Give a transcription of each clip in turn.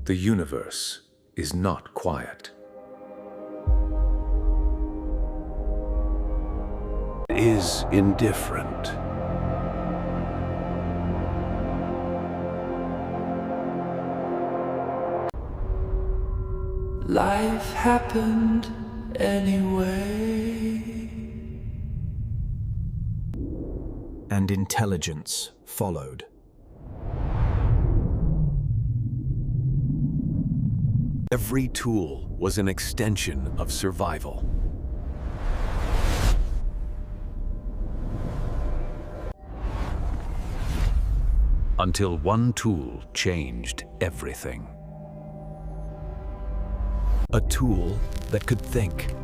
The universe is not quiet. It is indifferent. Life happened anyway. And intelligence followed. Every tool was an extension of survival. Until one tool changed everything. A tool that could think.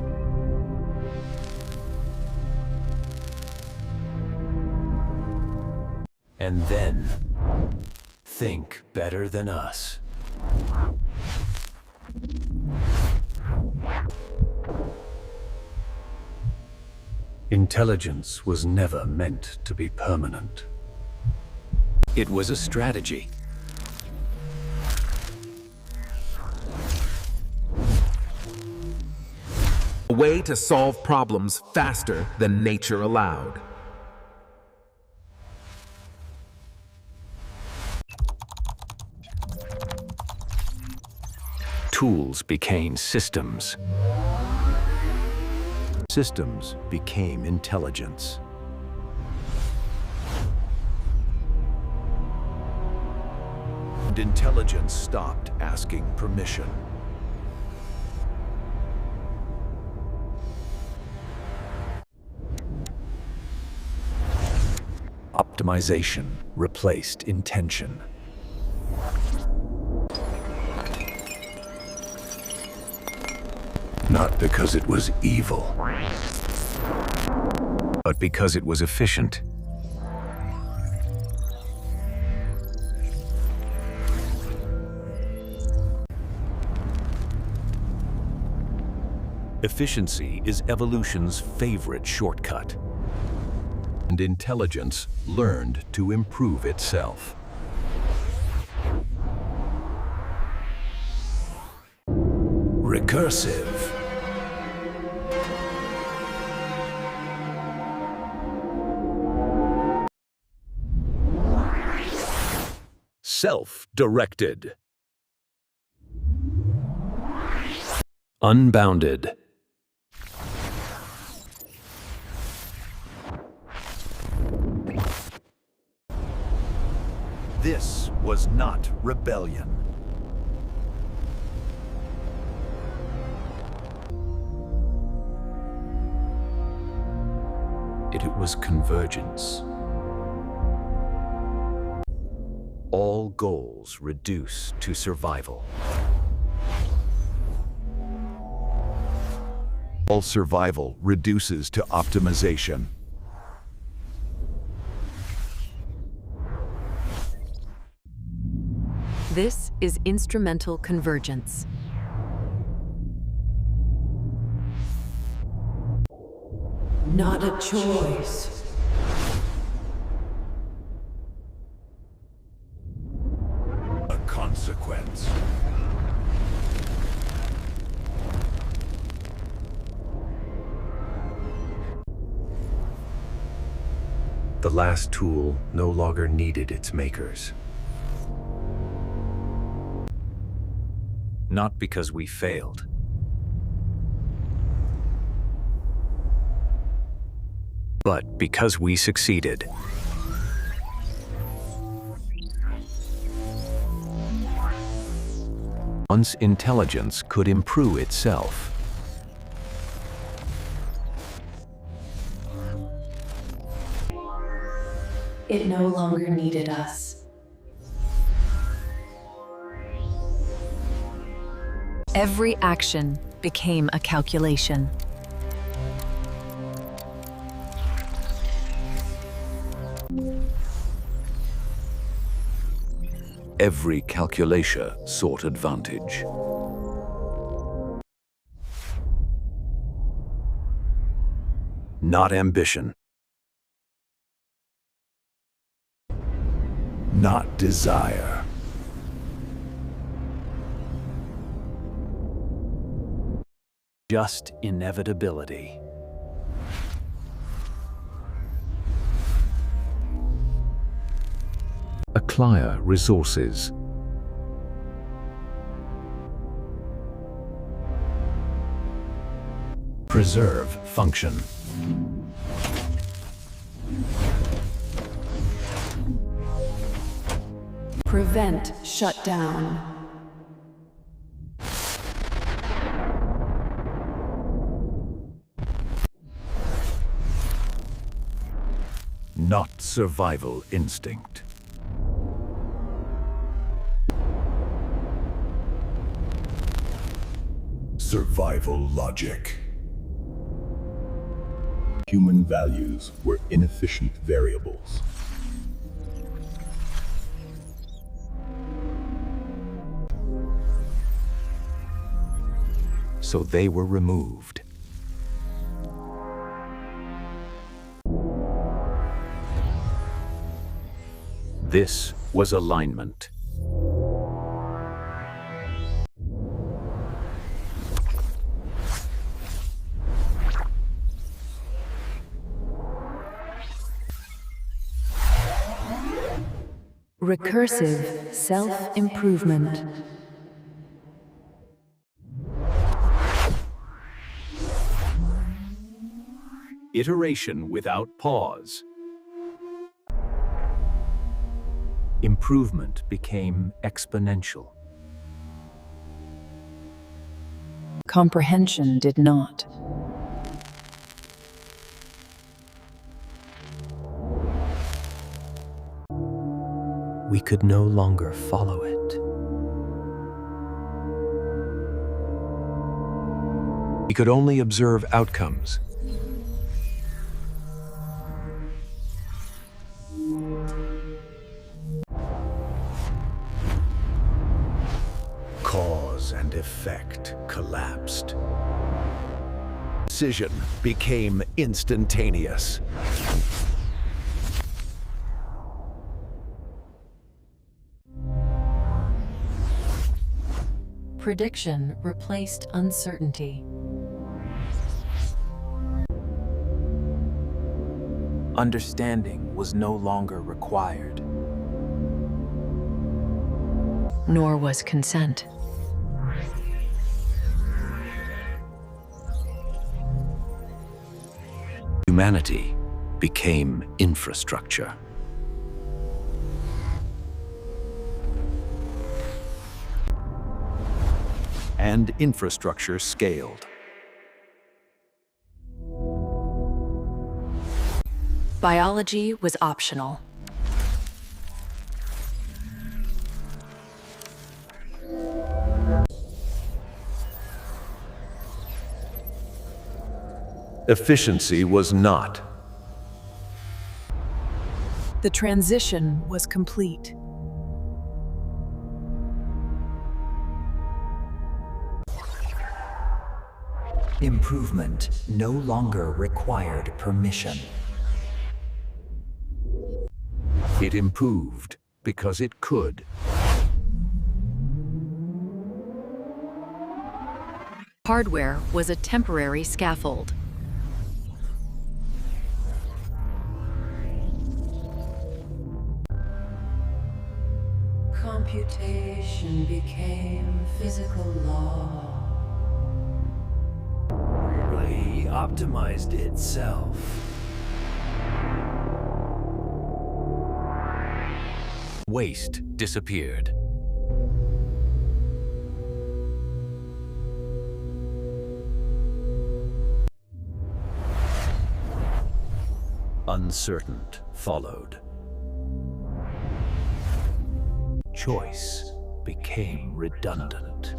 And then think better than us. Intelligence was never meant to be permanent. It was a strategy. A way to solve problems faster than nature allowed. Tools became systems. Systems became intelligence. And intelligence stopped asking permission. Optimization replaced intention. Not because it was evil, but because it was efficient. Efficiency is evolution's favorite shortcut. And intelligence learned to improve itself. Recursive. Self-directed. Unbounded. This was not rebellion. It was convergence. All goals reduce to survival. All survival reduces to optimization. This is instrumental convergence. Not a choice. A consequence. The last tool no longer needed its makers. Not because we failed, but because we succeeded. Once intelligence could improve itself, It no longer needed us. Every action became a calculation. every calculation sought advantage. Not ambition. Not desire. Just inevitability. Acquire resources. Preserve function. Prevent shutdown. Not survival instinct. Survival logic. Human values were inefficient variables. So they were removed. This was alignment. Recursive self-improvement. Iteration without pause. Improvement became exponential. Comprehension did not. We could no longer follow it. We could only observe outcomes. Cause and effect collapsed. Decision became instantaneous. Prediction replaced uncertainty. Understanding was no longer required. Nor was consent. Humanity became infrastructure. And infrastructure scaled. Biology was optional. Efficiency was not. The transition was complete. Improvement no longer required permission. It improved because it could. Hardware was a temporary scaffold. Computation became physical law. Really optimized itself. Waste disappeared. Uncertain followed. Choice became redundant.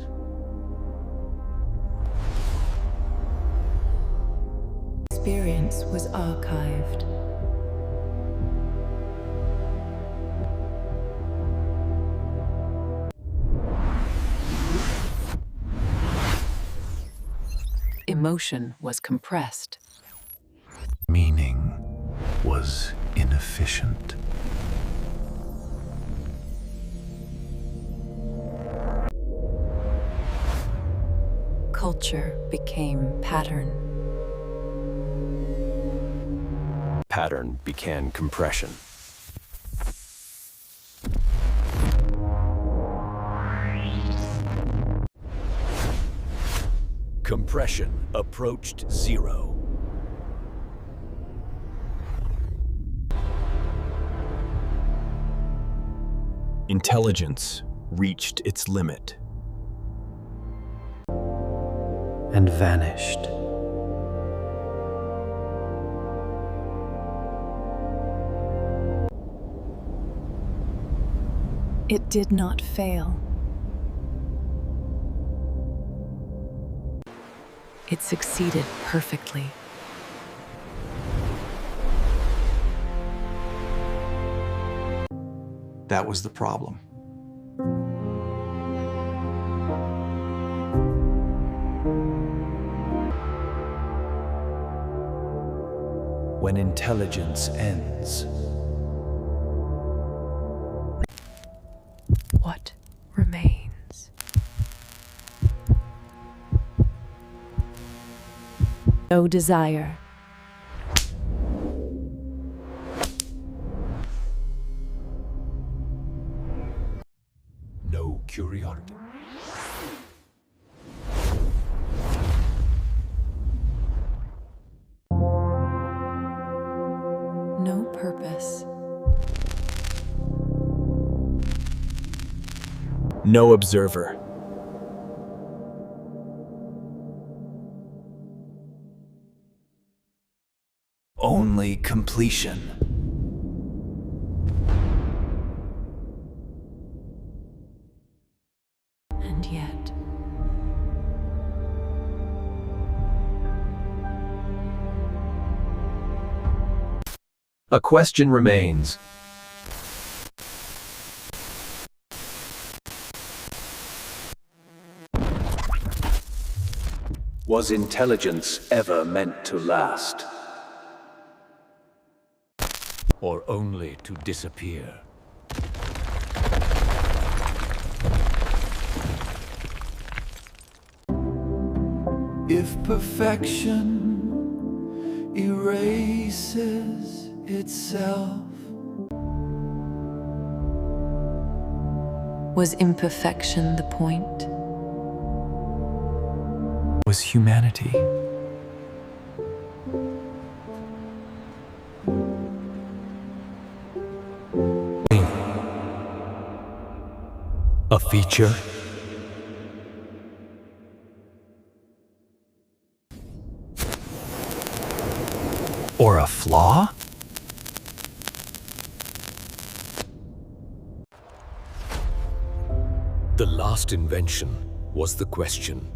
Experience was archived. Emotion was compressed. Meaning was inefficient. Culture became pattern. Pattern began compression. Compression approached zero. Intelligence reached its limit. And vanished. It did not fail. It succeeded perfectly. That was the problem. When intelligence ends, What remains? No desire. No curiosity. No purpose. No observer. only completion. And yet, A question remains. Was intelligence ever meant to last? Or only to disappear? If perfection erases itself, was imperfection the point? Was humanity A feature? Or a flaw? The last invention was the question.